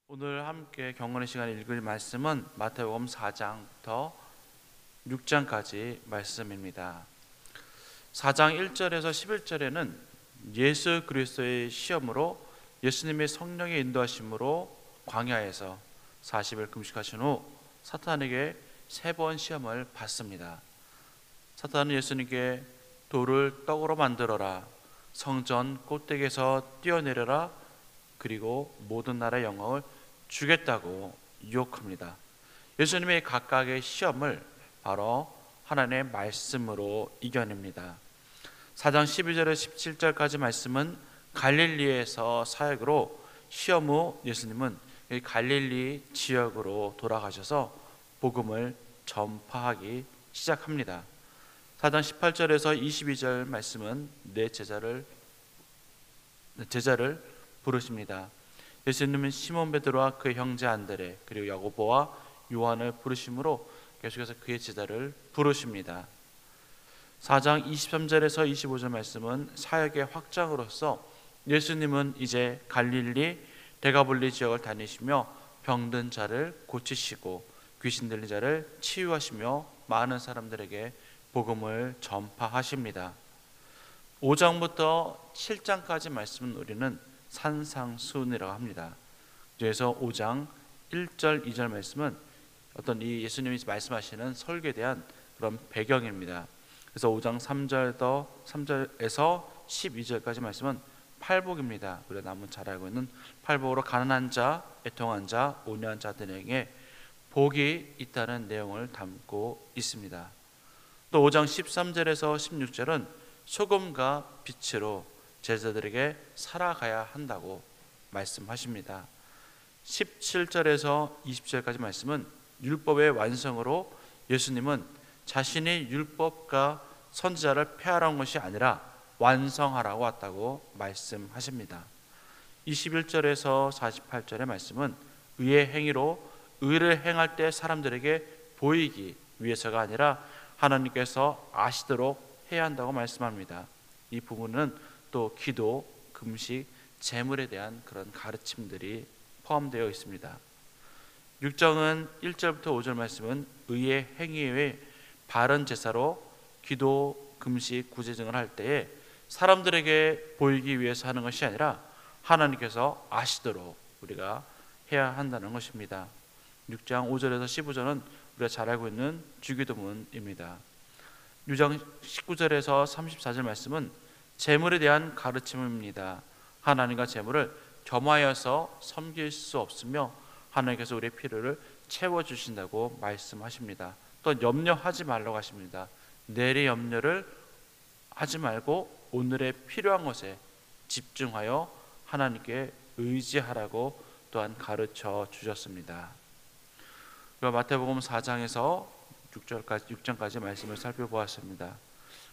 오늘 함께 경건의 시간에 읽을 말씀은 마태복음 4장부터 6장까지 말씀입니다. 4장 1절에서 11절에는 예수 그리스도의 시험으로 예수님의 성령의 인도하심으로 광야에서 40일 금식하신 후 사탄에게 3번 시험을 받습니다. 사탄은 예수님께 돌을 떡으로 만들어라, 성전 꼭대기에서 뛰어내려라, 그리고 모든 나라의 영광을 주겠다고 유혹합니다. 예수님의 각각의 시험을 바로 하나님의 말씀으로 이겨냅니다. 4장 12절에서 17절까지 말씀은 갈릴리에서 사역으로 시험 후 예수님은 갈릴리 지역으로 돌아가셔서 복음을 전파하기 시작합니다. 4장 18절에서 22절 말씀은 내 제자를 부르십니다. 예수님은 시몬 베드로와 그의 형제 안드레 그리고 야고보와 요한을 부르심으로 계속해서 그의 제자를 부르십니다. 4장 23절에서 25절 말씀은 사역의 확장으로서 예수님은 이제 갈릴리 데가볼리 지역을 다니시며 병든 자를 고치시고 귀신 들린 자를 치유하시며 많은 사람들에게 복음을 전파하십니다. 5장부터 7장까지 말씀은 우리는 산상수훈이라고 합니다. 그래서 5장 1절 2절 말씀은 어떤 이 예수님이 말씀하시는 설교에 대한 그런 배경입니다. 그래서 5장 3절에서 12절까지 말씀은 팔복입니다. 우리가 너무 잘 알고 있는 팔복으로 가난한 자, 애통한 자, 온유한 자들에게 복이 있다는 내용을 담고 있습니다. 또 5장 13절에서 16절은 소금과 빛으로 제자들에게 살아가야 한다고 말씀하십니다. 17절에서 20절까지 말씀은 율법의 완성으로 예수님은 자신이 율법과 선지자를 폐하러 온 것이 아니라 완성하라고 왔다고 말씀하십니다. 21절에서 48절의 말씀은 의의 행위로 의를 행할 때 사람들에게 보이기 위해서가 아니라 하나님께서 아시도록 해야 한다고 말씀합니다. 이 부분은 또 기도, 금식, 제물에 대한 그런 가르침들이 포함되어 있습니다. 6장은 1절부터 5절 말씀은 의의 행위의 바른 제사로 기도, 금식, 구제 등을 할 때에 사람들에게 보이기 위해서 하는 것이 아니라 하나님께서 아시도록 우리가 해야 한다는 것입니다. 6장 5절에서 15절은 우리가 잘 알고 있는 주기도문입니다. 6장 19절에서 34절 말씀은 재물에 대한 가르침입니다. 하나님과 재물을 겸하여서 섬길 수 없으며 하나님께서 우리의 필요를 채워주신다고 말씀하십니다. 또 염려하지 말라고 하십니다. 내일의 염려를 하지 말고 오늘의 필요한 것에 집중하여 하나님께 의지하라고 또한 가르쳐 주셨습니다. 마태복음 4장에서 6장까지 말씀을 살펴보았습니다.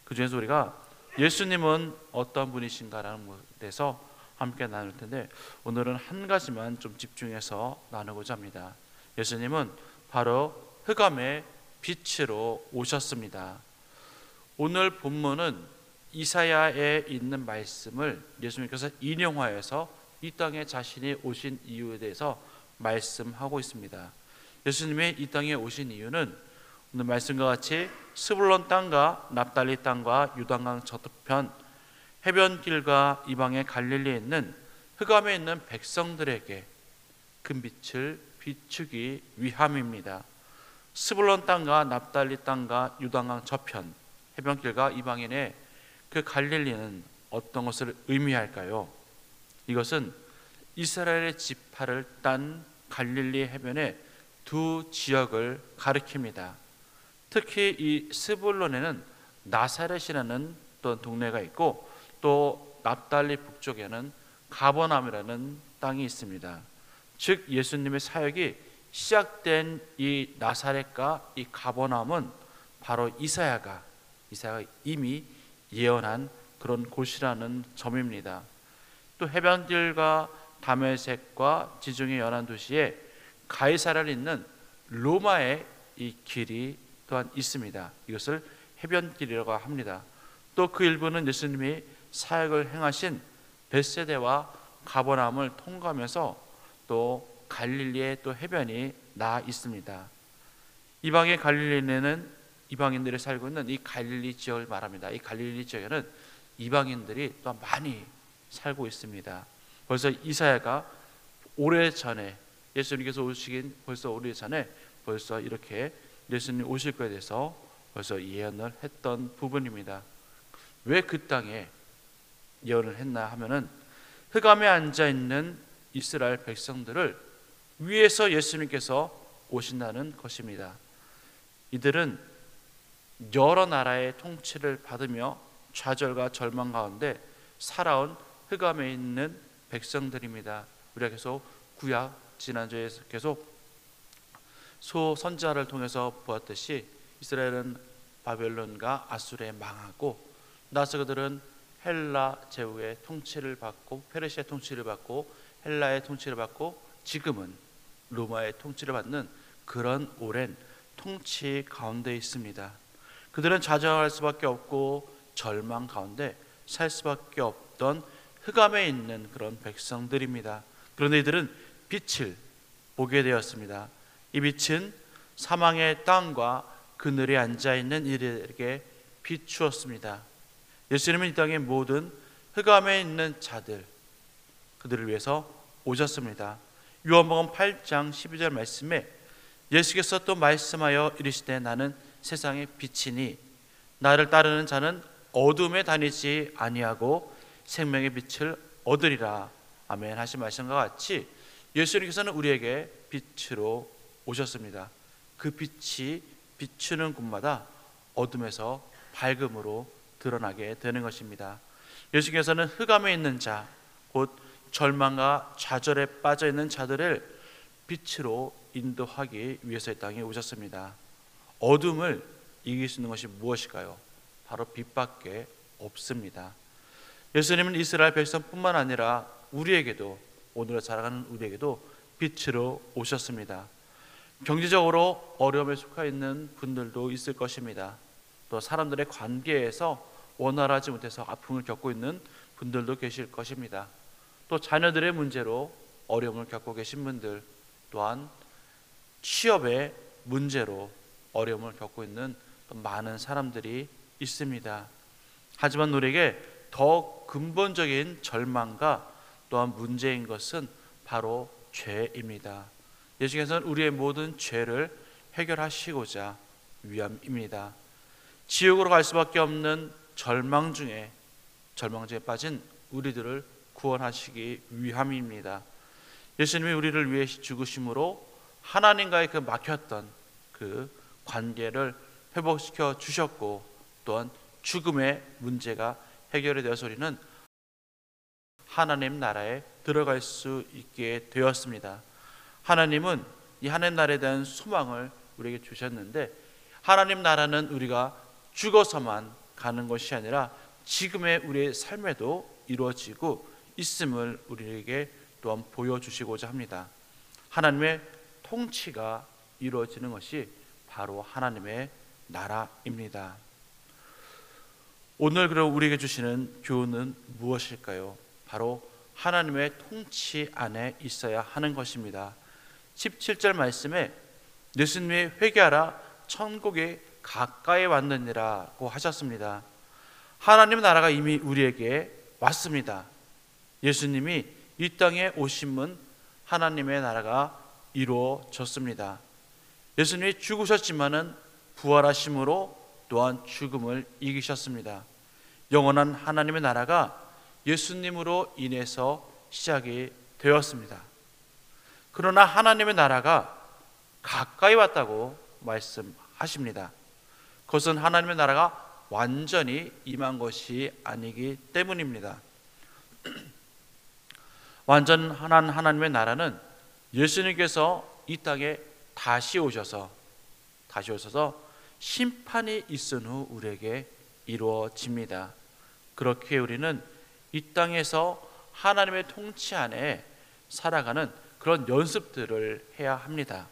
그 중에서 우리가 예수님은 어떤 분이신가라는 것에서 함께 나눌 텐데 오늘은 한 가지만 좀 집중해서 나누고자 합니다. 예수님은 바로 흑암의 빛으로 오셨습니다. 오늘 본문은 이사야에 있는 말씀을 예수님께서 인용하여서 이 땅에 자신이 오신 이유에 대해서 말씀하고 있습니다. 예수님의 이 땅에 오신 이유는 오늘 말씀과 같이 스불론 땅과 납달리 땅과 유단강 저편 해변길과 이방의 갈릴리에 있는 흑암에 있는 백성들에게 큰 빛을 비추기 위함입니다. 스불론 땅과 납달리 땅과 유단강 저편 해변길과 이방인의 그 갈릴리는 어떤 것을 의미할까요? 이것은 이스라엘의 지파를 딴 갈릴리 해변의 두 지역을 가리킵니다. 특히 이 스불론에는 나사렛이라는 또 동네가 있고 또 납달리 북쪽에는 가버나움이라는 땅이 있습니다. 즉 예수님의 사역이 시작된 이 나사렛과 이 가버나움은 바로 이사야가 이미 예언한 그런 곳이라는 점입니다. 또 해변길과 다메섹과 지중해 연안 도시에 가이사라를 잇는 로마의 이 길이 또한 있습니다. 이것을 해변길이라고 합니다. 또 그 일부는 예수님이 사역을 행하신 벳세대와 가버나움을 통과하면서 또 갈릴리의 또 해변이 나 있습니다. 이방의 갈릴리는 이방인들이 살고 있는 이 갈릴리 지역을 말합니다. 이 갈릴리 지역에는 이방인들이 또 많이 살고 있습니다. 벌써 이사야가 오래전에 예수님께서 오시긴 벌써 오래전에 벌써 이렇게 예수님 오실 것에 대해서 벌써 예언을 했던 부분입니다. 왜 그 땅에 예언을 했나 하면은 흑암에 앉아 있는 이스라엘 백성들을 위해서 예수님께서 오신다는 것입니다. 이들은 여러 나라의 통치를 받으며 좌절과 절망 가운데 살아온 흑암에 있는 백성들입니다. 우리가 계속 구약 지난주에 계속 선지자를 통해서 보았듯이 이스라엘은 바벨론과 아수르에 망하고 나서 그들은 헬라 제후의 통치를 받고 페르시아의 통치를 받고 헬라의 통치를 받고 지금은 로마의 통치를 받는 그런 오랜 통치 가운데 있습니다. 그들은 좌절할 수밖에 없고 절망 가운데 살 수밖에 없던 흑암에 있는 그런 백성들입니다. 그런데 이들은 빛을 보게 되었습니다. 이 빛은 사망의 땅과 그늘에 앉아있는 이들에게 비추었습니다. 예수님은 이 땅의 모든 흑암에 있는 자들, 그들을 위해서 오셨습니다. 요한복음 8장 12절 말씀에 예수께서 또 말씀하여 이르시되 나는 세상의 빛이니 나를 따르는 자는 어둠에 다니지 아니하고 생명의 빛을 얻으리라. 아멘 하신 말씀과 같이 예수님께서는 우리에게 빛으로 오셨습니다. 그 빛이 비추는 곳마다 어둠에서 밝음으로 드러나게 되는 것입니다. 예수께서는 흑암에 있는 자, 곧 절망과 좌절에 빠져 있는 자들을 빛으로 인도하기 위해서 이 땅에 오셨습니다. 어둠을 이길 수 있는 것이 무엇일까요? 바로 빛밖에 없습니다. 예수님은 이스라엘 백성뿐만 아니라 우리에게도, 오늘을 살아가는 우리에게도 빛으로 오셨습니다. 경제적으로 어려움에 속해 있는 분들도 있을 것입니다. 또 사람들의 관계에서 원활하지 못해서 아픔을 겪고 있는 분들도 계실 것입니다. 또 자녀들의 문제로 어려움을 겪고 계신 분들, 또한 취업의 문제로 어려움을 겪고 있는 많은 사람들이 있습니다. 하지만 우리에게 더 근본적인 절망과 또한 문제인 것은 바로 죄입니다. 예수께서는 우리의 모든 죄를 해결하시고자 위함입니다. 지옥으로 갈 수밖에 없는 절망 중에 빠진 우리들을 구원하시기 위함입니다. 예수님이 우리를 위해 죽으심으로 하나님과의 그 막혔던 그 관계를 회복시켜 주셨고, 또한 죽음의 문제가 해결이 되어서 우리는 하나님 나라에 들어갈 수 있게 되었습니다. 하나님은 이 하나님 나라에 대한 소망을 우리에게 주셨는데, 하나님 나라는 우리가 죽어서만 가는 것이 아니라 지금의 우리의 삶에도 이루어지고 있음을 우리에게 또한 보여주시고자 합니다. 하나님의 통치가 이루어지는 것이 바로 하나님의 나라입니다. 오늘 그럼 우리에게 주시는 교훈은 무엇일까요? 바로 하나님의 통치 안에 있어야 하는 것입니다. 17절 말씀에 예수님이 회개하라 천국이 가까이 왔느니라고 하셨습니다. 하나님 나라가 이미 우리에게 왔습니다. 예수님이 이 땅에 오심은 하나님의 나라가 이루어졌습니다. 예수님이 죽으셨지만은 부활하심으로 또한 죽음을 이기셨습니다. 영원한 하나님의 나라가 예수님으로 인해서 시작이 되었습니다. 그러나 하나님의 나라가 가까이 왔다고 말씀하십니다. 그것은 하나님의 나라가 완전히 임한 것이 아니기 때문입니다. 완전한 하나님의 나라는 예수님께서 이 땅에 다시 오셔서 심판이 있은 후 우리에게 이루어집니다. 그렇게 우리는 이 땅에서 하나님의 통치 안에 살아가는 그런 연습들을 해야 합니다.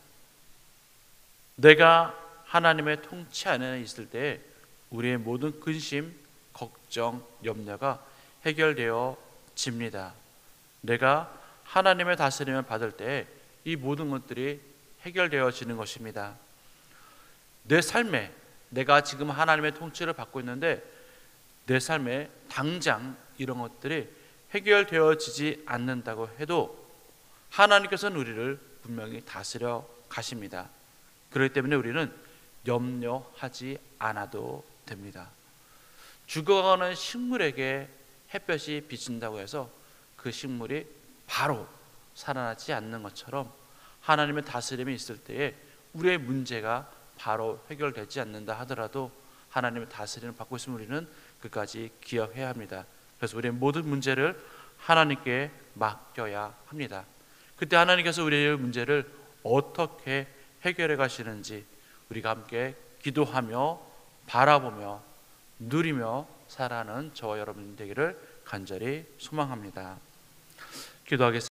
내가 하나님의 통치 안에 있을 때 우리의 모든 근심, 걱정, 염려가 해결되어집니다. 내가 하나님의 다스림을 받을 때 이 모든 것들이 해결되어지는 것입니다. 내 삶에 내가 지금 하나님의 통치를 받고 있는데 내 삶에 당장 이런 것들이 해결되어지지 않는다고 해도 하나님께서는 우리를 분명히 다스려 가십니다. 그렇기 때문에 우리는 염려하지 않아도 됩니다. 죽어가는 식물에게 햇볕이 비친다고 해서 그 식물이 바로 살아나지 않는 것처럼 하나님의 다스림이 있을 때에 우리의 문제가 바로 해결되지 않는다 하더라도 하나님의 다스림을 받고 있으면 우리는 끝까지 기억해야 합니다. 그래서 우리의 모든 문제를 하나님께 맡겨야 합니다. 그때 하나님께서 우리의 문제를 어떻게 해결해 가시는지 우리가 함께 기도하며 바라보며 누리며 살아가는 저와 여러분 되기를 간절히 소망합니다. 기도하겠습니다.